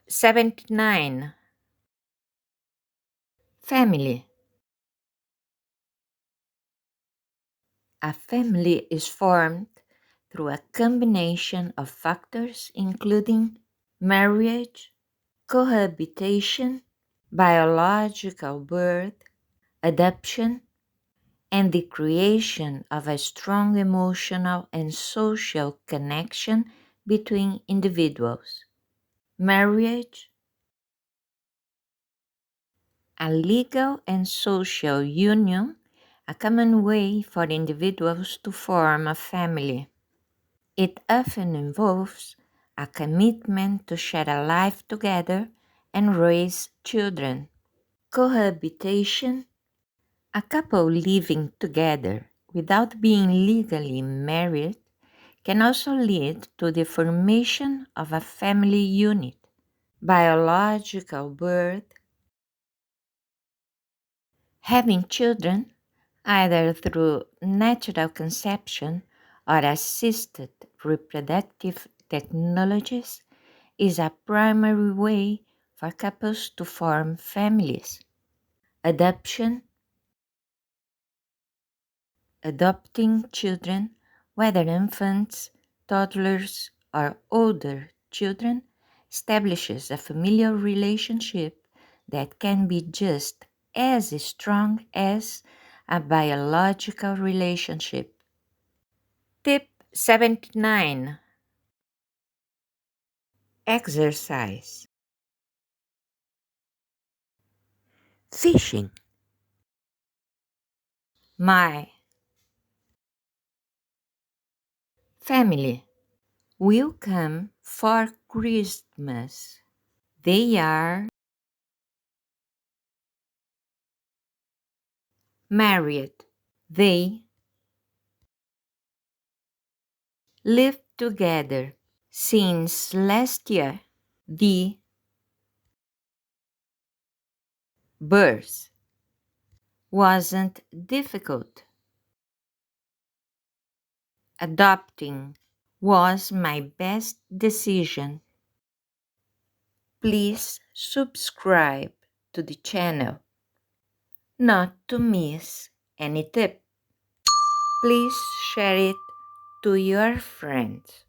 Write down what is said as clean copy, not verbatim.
79. Family. A family is formed through a combination of factors including marriage, cohabitation, biological birth, adoption, and the creation of a strong emotional and social connection between individuals. Marriage, a legal and social union, a common way for individuals to form a family. It often involves a commitment to share a life together and raise children. Cohabitation, a couple living together without being legally married, can also lead to the formation of a family unit. Biological birth, having children, either through natural conception or assisted reproductive technologies, is a primary way for couples to form families. Adoption, adopting children, whether infants, toddlers, or older children, establishes a familial relationship that can be just as strong as a biological relationship. Tip 79. Exercise. Fishing. My family will come for Christmas. They are married. They live together since last year. The birth wasn't difficult. Adopting was my best decision. Please subscribe to the channel not to miss any tip. Please share it to your friends.